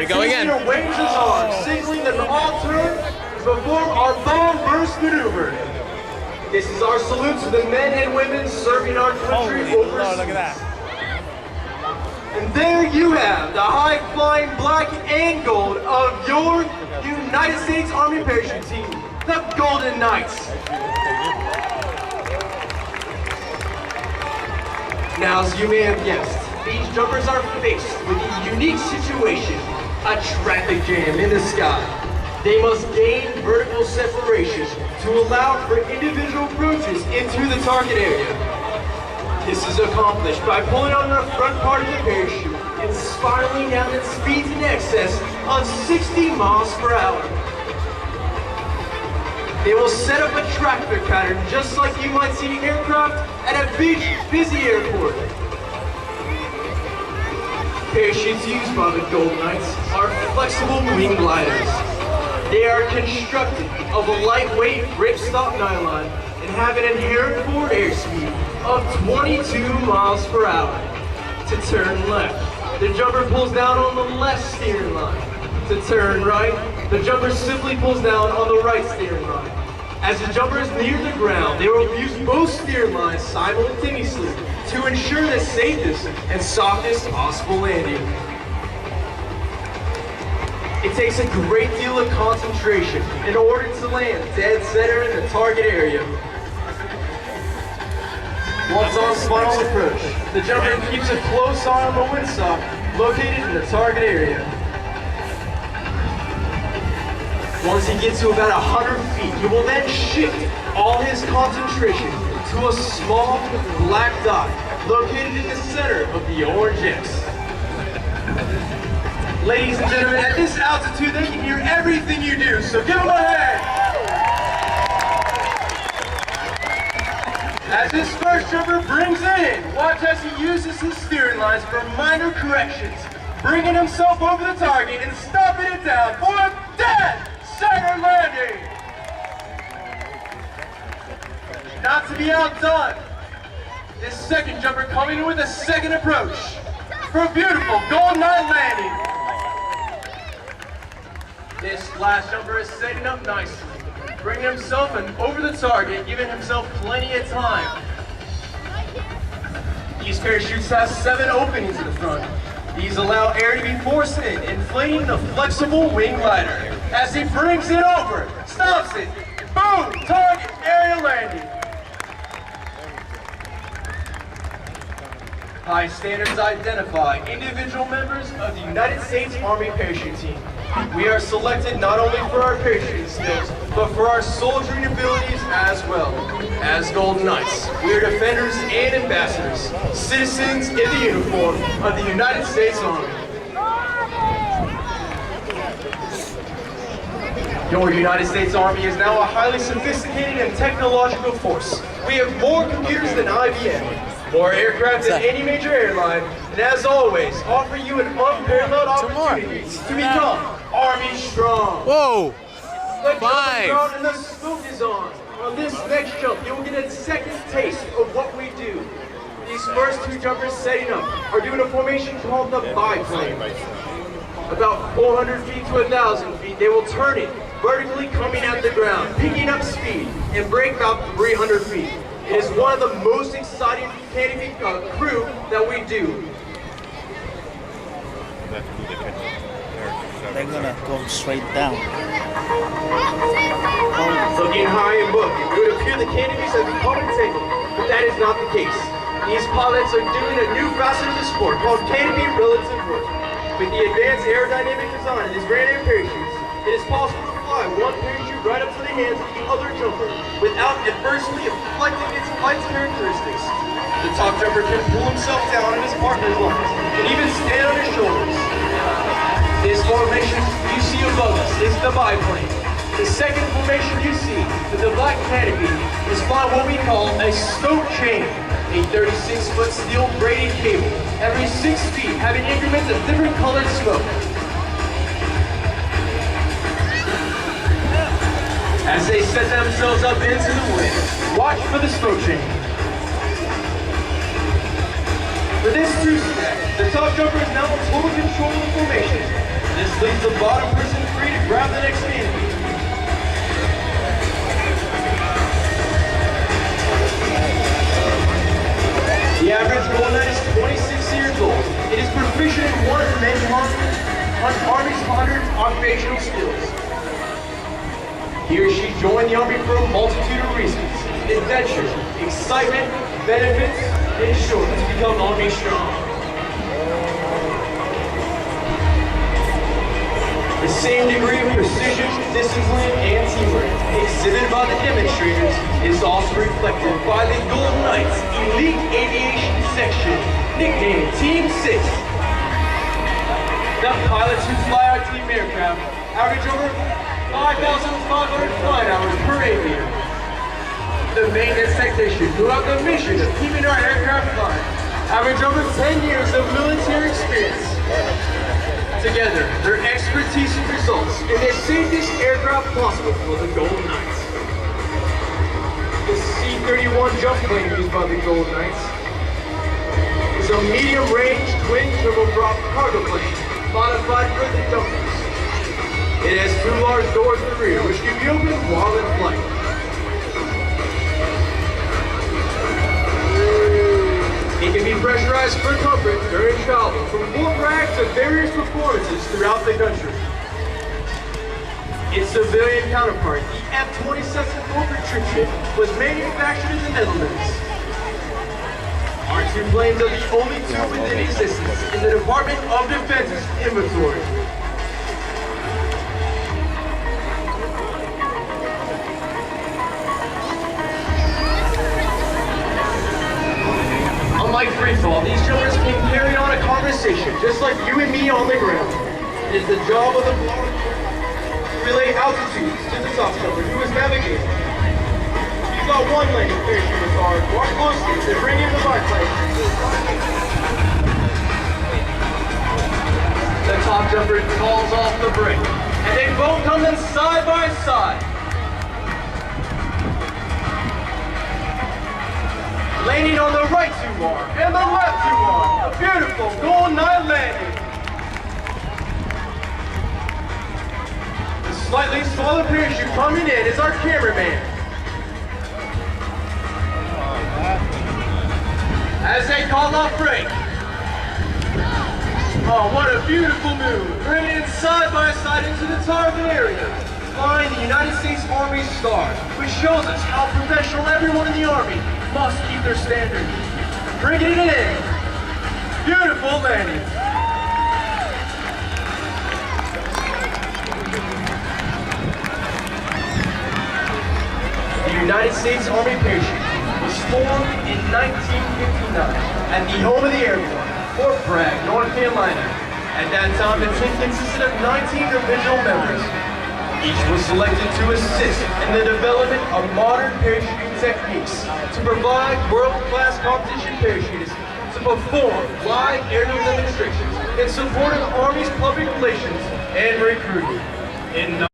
we go again. The waves his arms, signaling them all turn to perform our bomb burst maneuver. This is our salute to the men and women serving our country overseas. Look at that. And there you have the high-flying black and gold of your United States Army parachute team, the Golden Knights. Now, as you may have guessed, these jumpers are faced with a unique situation, a traffic jam in the sky. They must gain vertical separation to allow for individual approaches into the target area. This is accomplished by pulling on the front part of the parachute and spiraling down at speeds in excess of 60 miles per hour. They will set up a traffic pattern just like you might see aircraft at a big, busy airport. Parachutes used by the Golden Knights are flexible wing gliders. They are constructed of a lightweight ripstop nylon and have an inherent forward airspeed of 22 miles per hour. To turn left, the jumper pulls down on the left steering line. To turn right, the jumper simply pulls down on the right steering line. As the jumper is near the ground, they will use both steering lines simultaneously to ensure the safest and softest possible landing. It takes a great deal of concentration in order to land dead center in the target area. Once on final approach, the jumper keeps a close eye on the windsock located in the target area. Once he gets to about 100 feet, he will then shift all his concentration to a small black dot located in the center of the orange X. Ladies and gentlemen, at this altitude, they can hear everything you do, so give them a hand! As this first jumper brings it in, watch as he uses his steering lines for minor corrections, bringing himself over the target and stopping it down for a dead center landing! Not to be outdone, this second jumper coming in with a second approach for a beautiful Golden Knight landing. This last jumper is setting up nicely, bringing himself over the target, giving himself plenty of time. These parachutes have 7 openings in the front. These allow air to be forced in, inflating the flexible wing glider. As he brings it over, stops it, boom, target area landing. High standards identify individual members of the United States Army parachute team. We are selected not only for our parachute skills, but for our soldiering abilities as well. As Golden Knights, we are defenders and ambassadors, citizens in the uniform of the United States Army. Your United States Army is now a highly sophisticated and technological force. We have more computers than IBM. More aircraft than any major airline, and as always, offer you an unparalleled opportunity to become Army Strong. Whoa! The jump is on and the smoke is on. On this next jump, you will get a second taste of what we do. These first 2 jumpers setting up are doing a formation called the biplane. About 400 feet to 1,000 feet, they will turn it, vertically coming at the ground, picking up speed, and break about 300 feet. It is one of the most exciting canopy crew that we do. They're gonna go straight down. Looking high and booking, it would appear the canopies have become entangled, but that is not the case. These pilots are doing a new facet of the sport called canopy relative work. With the advanced aerodynamic design of these brand new parachutes, it is possible to fly one parachute right up to the hands of the other jumper without adversely affecting its flight's characteristics. The top jumper can pull himself down in his partner's lines and even stand on his shoulders. This formation you see above us is the biplane. The second formation you see with the black canopy is flying what we call a stoke chain, a 36-foot steel braided cable, every 6 feet having increments of different colored smoke. As they set themselves up into the wind, watch for the smoke chain. For this 2-step, the top jumper is now in total control of the formation. This This leaves the bottom person free to grab the next canopy. The average Gold Knight is 26 years old. It is proficient in one of the many Army's 100 occupational skills. He or she joined the Army for a multitude of reasons: adventure, excitement, benefits, in short, to become Army strong. The same degree of precision, discipline, and teamwork exhibited by the demonstrators is also reflected by the Golden Knights Elite Aviation Section, nicknamed Team 6. The pilots who fly our team aircraft average over 5,500 flight hours per aviator. The maintenance technician who have the mission of keeping our aircraft flying average over 10 years of military experience. Together, their expertise results in the safest aircraft possible for the Golden Knights. The C-31 jump plane used by the Golden Knights is a medium-range twin turboprop cargo plane modified for the jumpers. It has two large doors in the rear, which can be opened while in flight. It can be pressurized for comfort during travel from Fort Bragg to various performances throughout the country. Its civilian counterpart, the F-27 Norfolk Trichet, was manufactured in the Netherlands. Our two planes are the only two within existence in the Department of Defense's inventory. Unlike freefall, these jumpers can carry on a conversation just like you and me on the ground. It is the job of the blower to relay altitudes to the top jumper who is navigating. You've got one landing parachute with our walk closely to bring in the biplane. The top jumper falls off the brake, and they both come in side by side. Landing on the right 2-bar and the left 2-bar. A beautiful Golden Knight landing. The slightly smaller parachute coming in is our cameraman. As they call off brake. Oh, what a beautiful move. Bringing it side by side into the target area. Flying the United States Army Star, which shows us how professional everyone in the Army must keep their standard. Bringing it in. Beautiful landing. The United States Army parachute was formed in 1959 at the home of the Air Corps, Fort Bragg, North Carolina. At that time, the team consisted of 19 divisional members. Each was selected to assist in the development of modern parachuting techniques to provide world-class competition parachutists to perform live aerial demonstrations in support of the Army's public relations and recruiting.